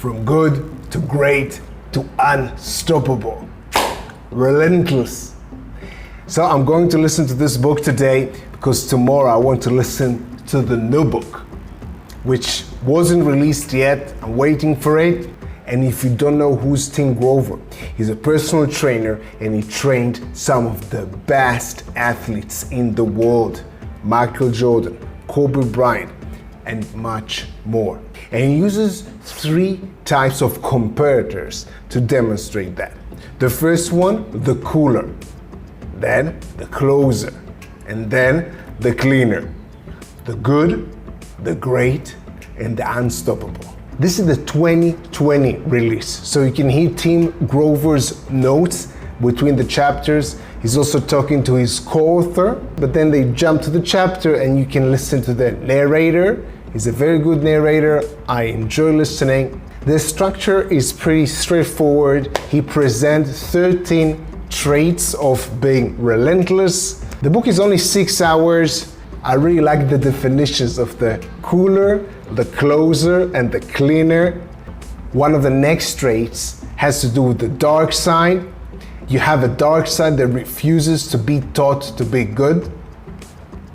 from good to great to unstoppable. Relentless. So I'm going to listen to this book today because tomorrow I want to listen to the new book, which wasn't released yet. I'm waiting for it. And if you don't know who's Tim Grover, he's a personal trainer and he trained some of the best athletes in the world. Michael Jordan, Kobe Bryant, and much more. And he uses 3 types of comparators to demonstrate that. The first one, the cooler, then the closer, and then the cleaner, the good, the great, and the unstoppable. This is the 2020 release, so you can hear Tim Grover's notes between the chapters. He's also talking to his co-author, but then they jump to the chapter and you can listen to the narrator. He's a very good narrator. I enjoy listening. The structure is pretty straightforward. He presents 13 traits of being relentless. The book is only 6 hours. I really like the definitions of the cooler, the closer, and the cleaner. One of the next traits has to do with the dark side. You have a dark side that refuses to be taught to be good.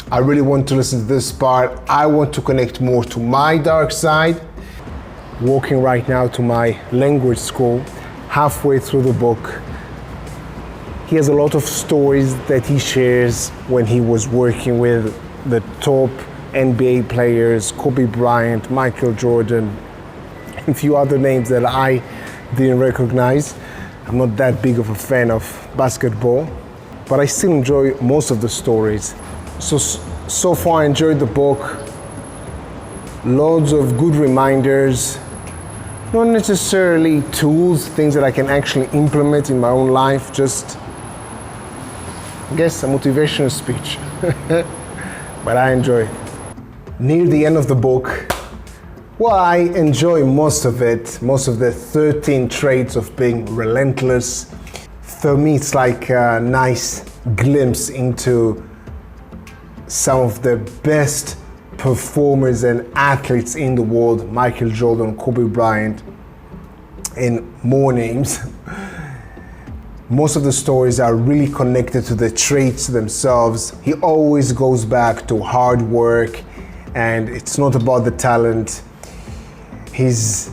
I really want to listen to this part. I want to connect more to my dark side. Walking right now to my language school, halfway through the book. He has a lot of stories that he shares when he was working with the top NBA players, Kobe Bryant, Michael Jordan, and a few other names that I didn't recognize. I'm not that big of a fan of basketball, but I still enjoy most of the stories. So far I enjoyed the book. Loads of good reminders, not necessarily tools, things that I can actually implement in my own life, just, I guess, a motivational speech. But I enjoy it. Near the end of the book, well, I enjoy most of it, most of the 13 traits of being relentless. For me, it's like a nice glimpse into some of the best performers and athletes in the world, Michael Jordan, Kobe Bryant, and more names. Most of the stories are really connected to the traits themselves. He always goes back to hard work, and it's not about the talent. He's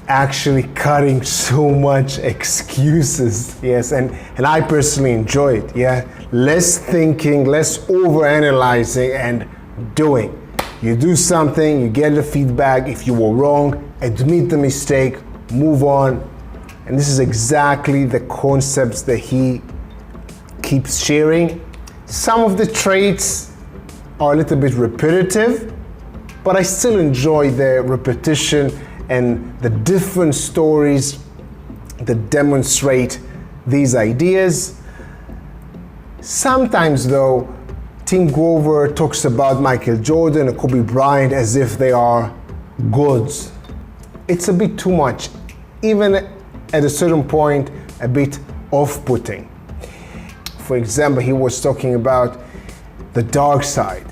actually cutting so much excuses, yes, and I personally enjoy it, yeah. Less thinking, less overanalyzing, and doing. You do something, you get the feedback. If you were wrong, admit the mistake, move on. And this is exactly the concepts that he keeps sharing. Some of the traits are a little bit repetitive, but I still enjoy the repetition and the different stories that demonstrate these ideas. Sometimes though, Tim Grover talks about Michael Jordan and Kobe Bryant as if they are gods. It's a bit too much, even at a certain point, a bit off-putting. For example, he was talking about the dark side.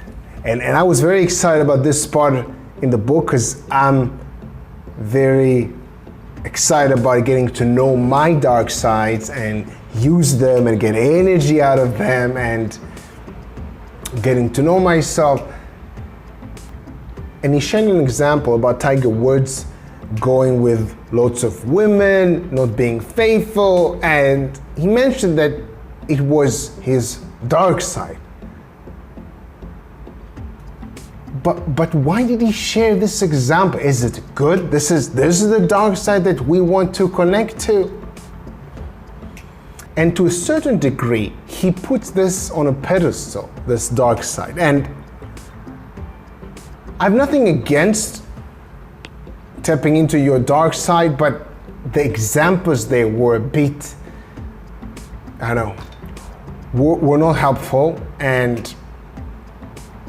And I was very excited about this part in the book because I'm very excited about getting to know my dark sides and use them and get energy out of them and getting to know myself. And he shared an example about Tiger Woods going with lots of women, not being faithful, and he mentioned that it was his dark side. But why did he share this example? Is it good? This is the dark side that we want to connect to. And to a certain degree, he puts this on a pedestal, this dark side. And I have nothing against tapping into your dark side, but the examples there were a bit, I don't know, were not helpful and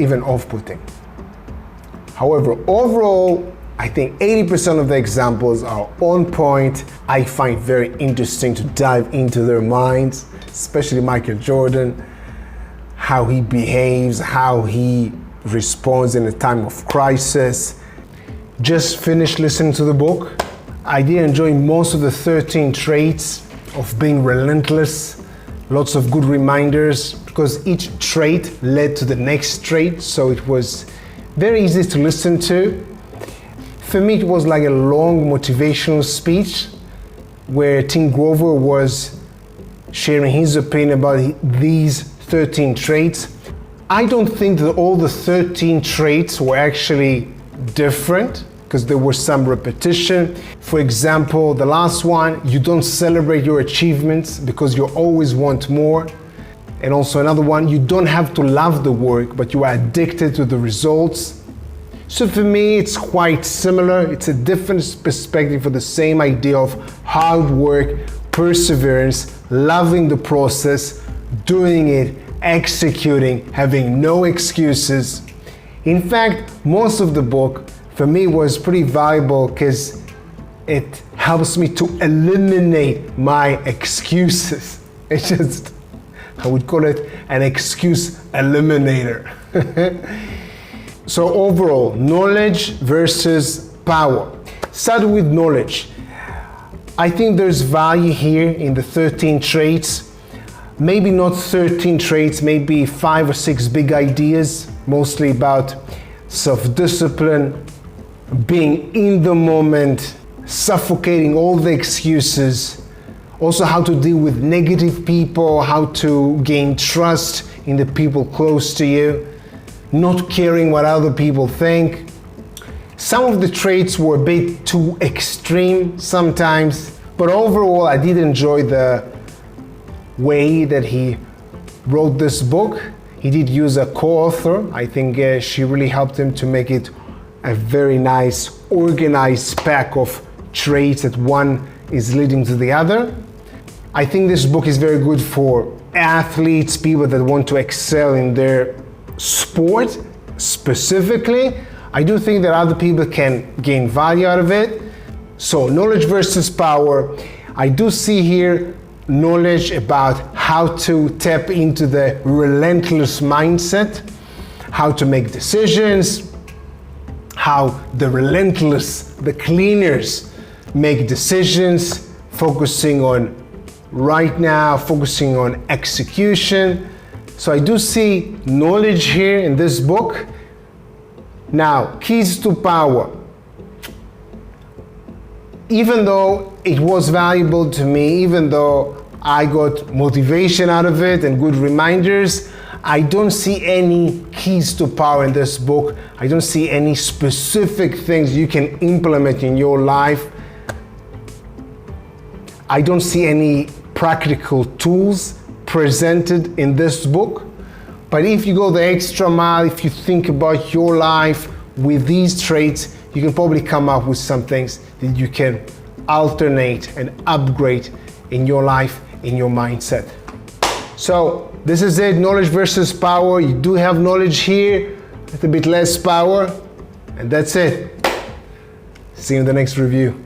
even off-putting. However, overall, I think 80% of the examples are on point. I find very interesting to dive into their minds, especially Michael Jordan, how he behaves, how he responds in a time of crisis. Just finished listening to the book. I did enjoy most of the 13 traits of being relentless. Lots of good reminders because each trait led to the next trait, so it was very easy to listen to. For me, it was like a long motivational speech where Tim Grover was sharing his opinion about these 13 traits. I don't think that all the 13 traits were actually different because there was some repetition. For example, the last one, you don't celebrate your achievements because you always want more. And also another one, you don't have to love the work, but you are addicted to the results. So for me, it's quite similar. It's a different perspective for the same idea of hard work, perseverance, loving the process, doing it, executing, having no excuses. In fact, most of the book for me was pretty valuable because it helps me to eliminate my excuses. It's just, I would call it an excuse eliminator. So overall, knowledge versus power. Starting with knowledge. I think there's value here in the 13 traits. Maybe not 13 traits, maybe 5 or 6 big ideas, mostly about self-discipline, being in the moment, suffocating all the excuses, also how to deal with negative people, how to gain trust in the people close to you, not caring what other people think. Some of the traits were a bit too extreme sometimes, but overall I did enjoy the way that he wrote this book. He did use a co-author. I think she really helped him to make it a very nice organized pack of traits that one is leading to the other. I think this book is very good for athletes, people that want to excel in their sport specifically. I do think that other people can gain value out of it. So knowledge versus power. I do see here knowledge about how to tap into the relentless mindset, how to make decisions, how the relentless, the cleaners make decisions, focusing on right now, focusing on execution. So I do see knowledge here in this book. Now, keys to power. Even though it was valuable to me, even though I got motivation out of it and good reminders, I don't see any keys to power in this book. I don't see any specific things you can implement in your life. I don't see any practical tools presented in this book. But if you go the extra mile, if you think about your life with these traits, you can probably come up with some things that you can alternate and upgrade in your life, in your mindset. So this is it, knowledge versus power. You do have knowledge here, a little bit less power, and that's it. See you in the next review.